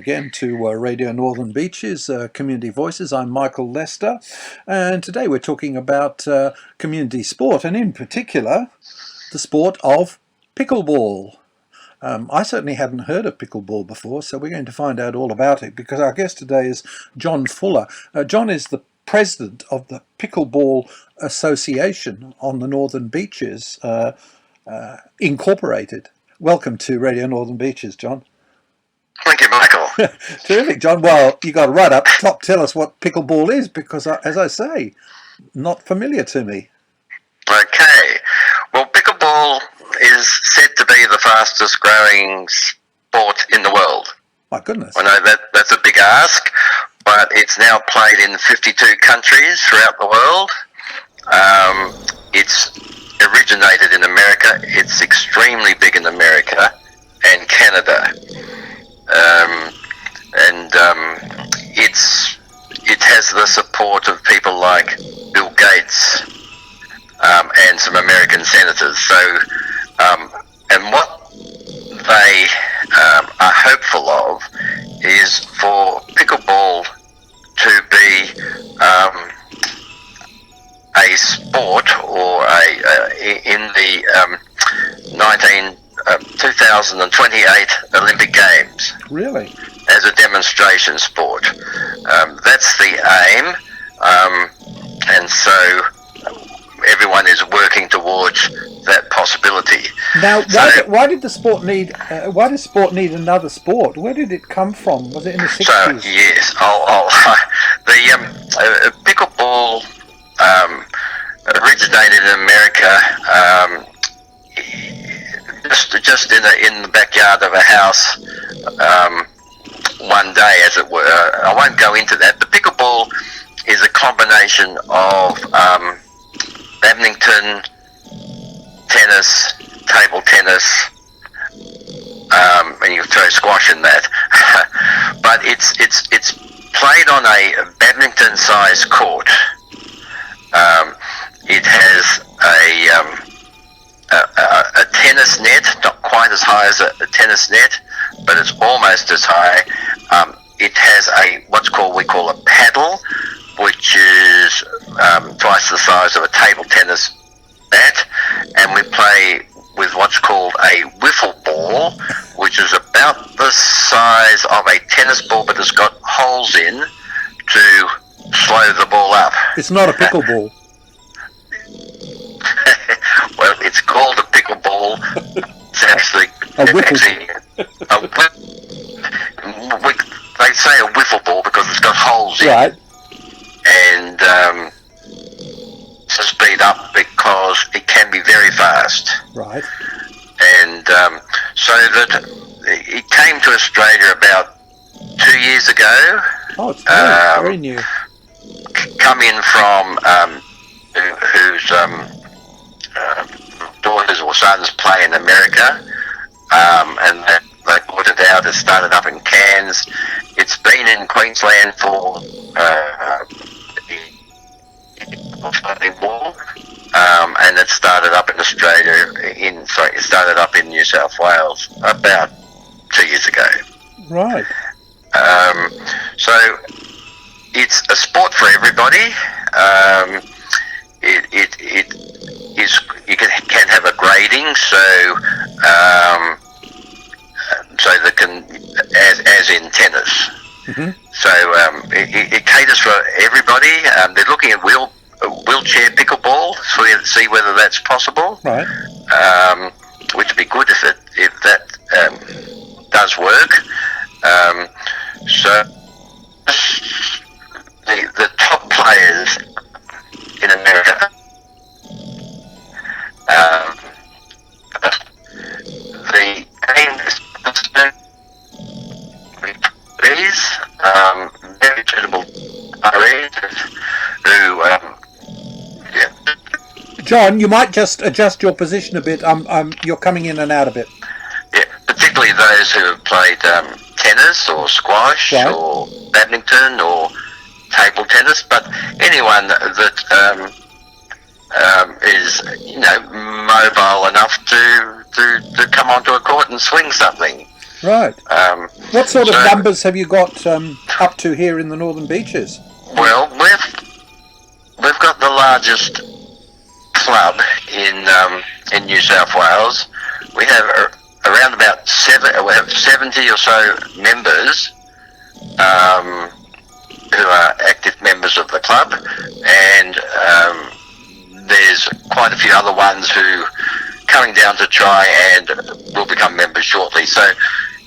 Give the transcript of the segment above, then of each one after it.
Again to Radio Northern Beaches, Community Voices. I'm Michael Lester, and today we're talking about community sport, and in particular, the sport of pickleball. I certainly hadn't heard of pickleball before, so we're going to find out all about it, because our guest today is John Fuller. John is the president of the Pickleball Association on the Northern Beaches, Incorporated. Welcome to Radio Northern Beaches, John. Thank you, Michael. Terrific, John. Well, you got to right up top tell us what pickleball is, because, as I say, not familiar to me. Okay. Well, pickleball is said to be the fastest growing sport in the world. My goodness. I know that's a big ask, but it's now played in 52 countries throughout the world. It's originated in America. It's extremely big in America and Canada. It has the support of people like Bill Gates and some American senators. So, and what they are hopeful of is for pickleball to be a sport, or in the 2028 Olympic Games. Really? As a demonstration sport. That's the aim, and so everyone is working towards that possibility. Now, why did the sport need? Why does sport need another sport? Where did it come from? Was it in the 60s? So yes, the pickleball originated in America. Just in the backyard of a house, one day, as it were. I won't go into that. The pickleball is a combination of badminton, tennis, table tennis, and you can throw squash in that. But it's played on a badminton-sized court. It has a tennis net, not quite as high as a tennis net, but it's almost as high. It has we call a paddle, which is twice the size of a table tennis bat, and we play with what's called a wiffle ball, which is about the size of a tennis ball, but it's got holes in to slow the ball up. It's not a pickleball. Well, it's called a pickleball. It's actually they say a wiffle ball because it's got holes in it, and to speed up because it can be very fast. Right. And so that it came to Australia about 2 years ago. Oh, it's very new. Come in from whose daughters or sons play in America, and they brought it out. It started up in Cairns. It's been in Queensland for and it started up in Australia. It started up in New South Wales about 2 years ago. Right. So it's a sport for everybody. It is. You can have a grading, so they can, as in tennis. Mm-hmm. So it caters for everybody. They're looking at wheelchair pickleball, see whether that's possible. Right. Which would be good if that does work. So the top players in America, the aim is very suitable who John, you might just adjust your position a bit. You're coming in and out a bit. Yeah, particularly those who have played tennis or squash or badminton or table tennis, but anyone that is mobile enough to come onto a court and swing something. Right. Um, What sort of so, numbers have you got up to here in the Northern Beaches? well, we've got the largest club in New South Wales. We have around about we have 70 or so members who are active members of the club, and there's quite a few other ones who coming down to try and will become members shortly. So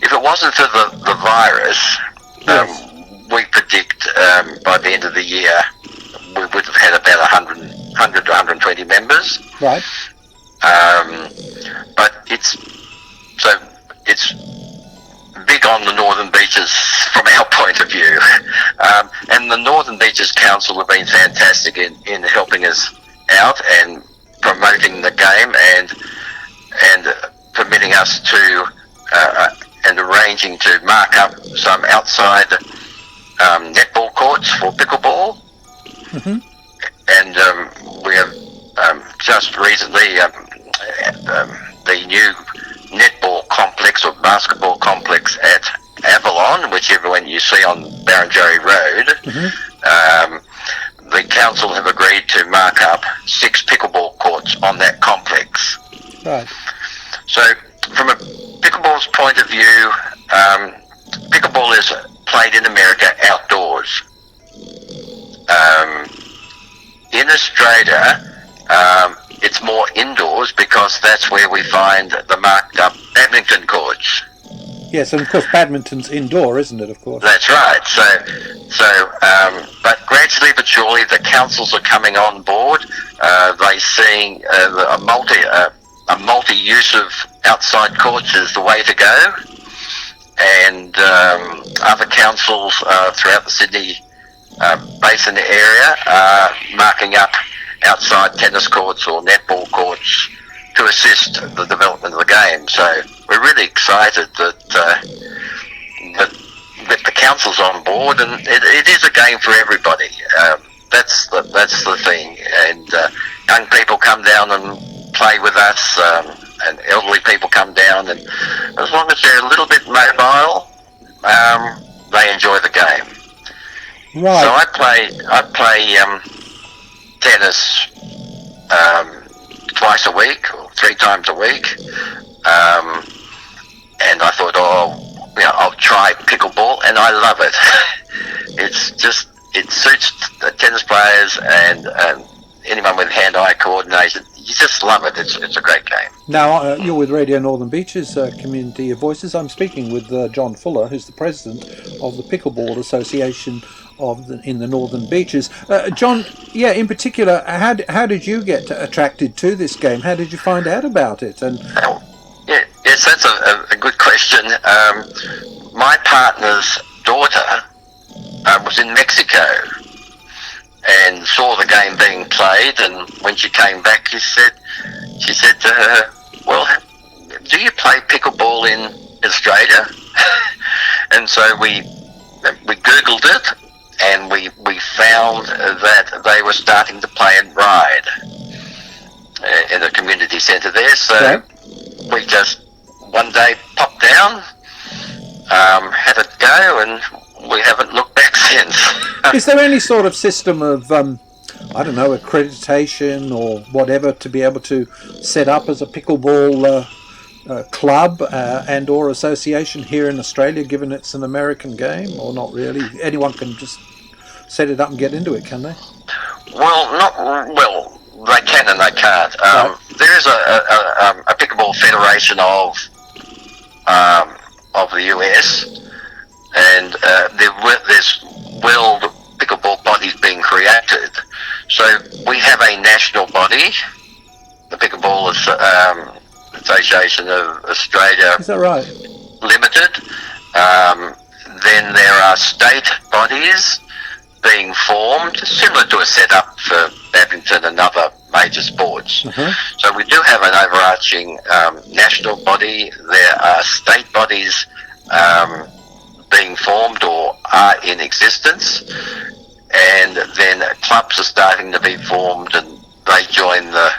if it wasn't for the virus, Yes. we predict by the end of the year we would have had about 100 to 120 members. Right. But it's big on the Northern Beaches from our point of view. And the Northern Beaches Council have been fantastic in helping us out and promoting the game and permitting us to and arranging to mark up some outside netball courts for pickleball. Mm-hmm. And we have just recently the new netball complex or basketball complex at Avalon, which everyone you see on Barrenjoey Road. Mm-hmm. The council have agreed to mark up 6 pickleball courts on that complex. Right. So from a pickleball's point of view, pickleball is played in America outdoors. In Australia, it's more indoors because that's where we find the marked up badminton courts. Yes, and of course badminton's indoor, isn't it, of course? That's right. But gradually but surely the councils are coming on board. They're seeing a multi-use of outside courts is the way to go. And other councils throughout the Sydney Basin area are marking up outside tennis courts or netball courts to assist the development of the game. So we're really excited that the council's on board, and it is a game for everybody. That's the thing. And young people come down and play with us, and elderly people come down, and as long as they're a little bit mobile, they enjoy the game. Right. So I play tennis twice a week or 3 times a week, and I thought, I'll try pickleball, and I love it. It suits the tennis players and anyone with hand-eye coordination. You just love it. It's a great game. Now, you're with Radio Northern Beaches, Community Voices. I'm speaking with John Fuller, who's the president of the Pickleball Association in the Northern Beaches. John, in particular, how did you get attracted to this game? How did you find out about it? And yes, that's a good question. My partner's daughter was in Mexico and saw the game being played, and when she came back, she said to her, "Well, do you play pickleball in Australia?" And so we Googled it, and we found that they were starting to play in Ryde in the community centre there. So we just one day popped down, had a go, and we haven't looked back since. Is there any sort of system of accreditation or whatever to be able to set up as a pickleball club and or association here in Australia, given it's an American game, or not really? Anyone can just set it up and get into it, can they? Well, they can and they can't. There is a pickleball federation of the US, and there's world pickleball bodies being created. So we have a national body, the Pickleball Association of Australia. Is that right? Limited. Then there are state bodies being formed, similar to a setup for badminton and other major sports. Uh-huh. So we do have an overarching national body. There are state bodies being formed or are in existence, and then clubs are starting to be formed, and they join the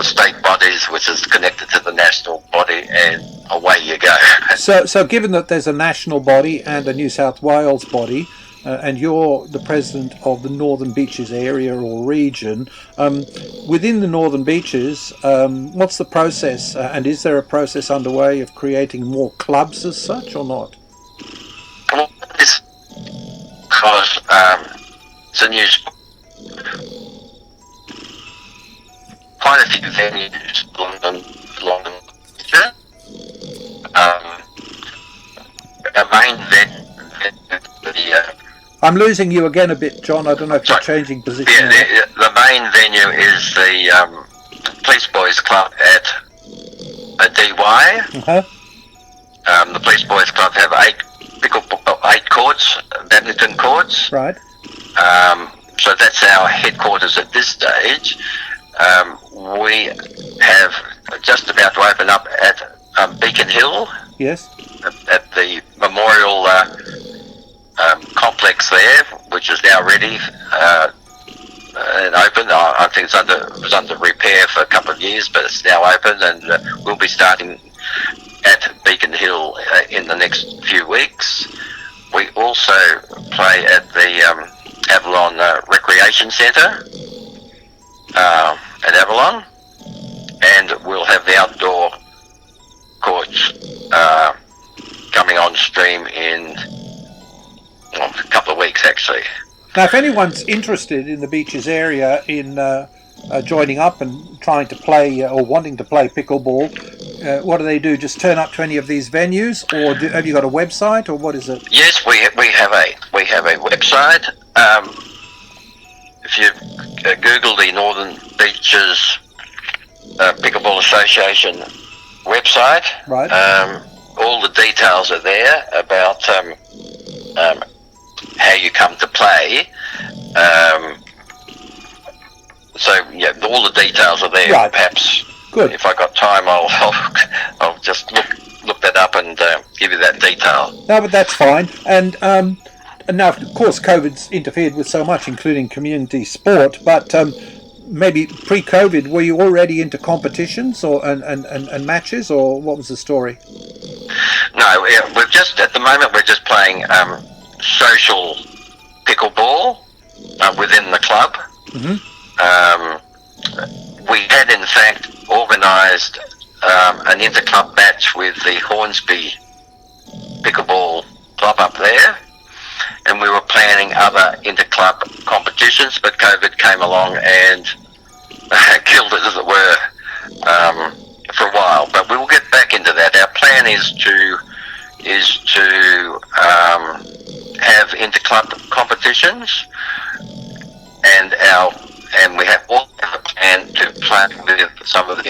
state bodies, which is connected to the national body, and away you go. So given that there's a national body and a New South Wales body, and you're the president of the Northern Beaches area or region, within the Northern Beaches, what's the process, and is there a process underway of creating more clubs as such or not? Well, it's because it's a new sport. Quite a few venues, London, our main venue, I'm losing you again a bit, John. I don't know if you're changing position. Yeah, the main venue is the Police Boys Club at DY. Uh-huh. The Police Boys Club have eight courts, badminton courts. Right. So that's our headquarters at this stage. We have just about to open up at Beacon Hill. Yes. At the memorial complex there, which is now ready and open. I think it was under repair for a couple of years, but it's now open, and we'll be starting at Beacon Hill in the next few weeks. We also play at the Avalon Recreation Centre at Avalon, and we'll have the outdoor courts coming on stream in a couple of weeks, actually. Now, if anyone's interested in the Beaches area in joining up and trying to play or wanting to play pickleball, what do they do? Just turn up to any of these venues, or have you got a website, or what is it? Yes, we have a website. If you Google the Northern Beaches Pickleball Association website, right, all the details are there about how you come to play. So yeah, all the details are there. Right. Perhaps, good. If I got time, I'll just look that up and give you that detail. No, but that's fine. And now, of course, COVID's interfered with so much, including community sport. But maybe pre-COVID, were you already into competitions or and matches, or what was the story? No, we've just at the moment we're just playing social pickleball within the club. Mm-hmm. We had in fact organised an inter-club match with the Hornsby Pickleball Club up there, and we were planning other inter-club competitions, but COVID came along and killed it, as it were, for a while. But we will get back into that. Our plan is to have inter-club competitions, and we have also a plan to play with some of the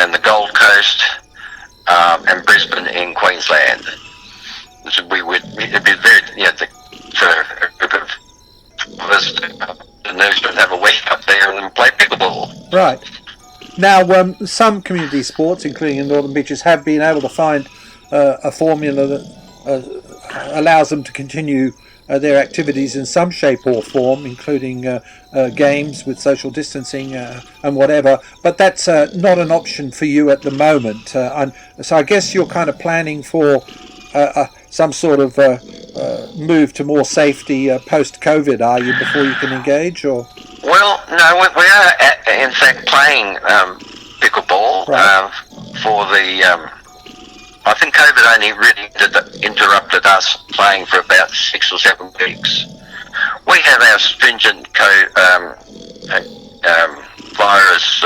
and the Gold Coast and Brisbane in Queensland. So it'd be very, for a group of us to have a week up there and play pickleball. Right. Now, some community sports, including in Northern Beaches, have been able to find a formula that allows them to continue their activities in some shape or form, including games with social distancing and whatever. But that's not an option for you at the moment. So I guess you're kind of planning for some sort of move to more safety post-COVID, are you, before you can engage? Or? Well, no, we are in fact playing pickleball, right, for the... I think COVID only really interrupted us playing for about 6 or 7 weeks. We have our stringent virus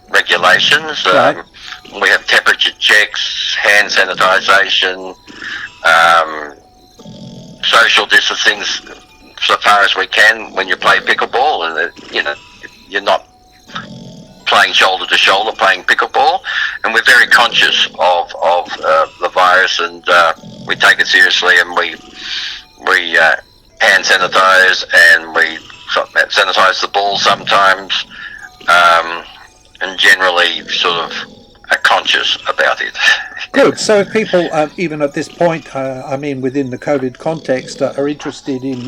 regulations. Right. We have temperature checks, hand sanitisation, social distancing so far as we can when you play pickleball, and you're not playing shoulder to shoulder, playing pickleball, and we're very conscious of the virus, and we take it seriously, and we hand sanitize, and we sanitize the ball sometimes, and generally sort of are conscious about it. Good. So if people, even at this point, within the COVID context, are interested in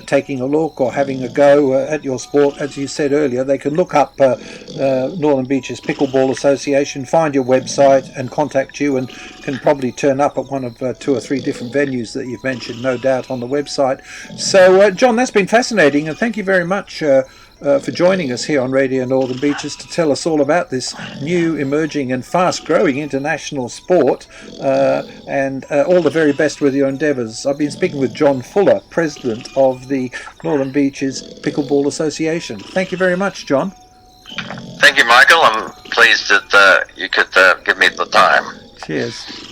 taking a look or having a go at your sport, as you said earlier, they can look up Northern Beaches Pickleball Association, find your website and contact you, and can probably turn up at one of 2 or 3 different venues that you've mentioned, no doubt, on the website. So, John, that's been fascinating, and thank you very much for joining us here on Radio Northern Beaches to tell us all about this new, emerging and fast-growing international sport, and all the very best with your endeavours. I've been speaking with John Fuller, President of the Northern Beaches Pickleball Association. Thank you very much, John. Thank you, Michael. I'm pleased that you could give me the time. Cheers.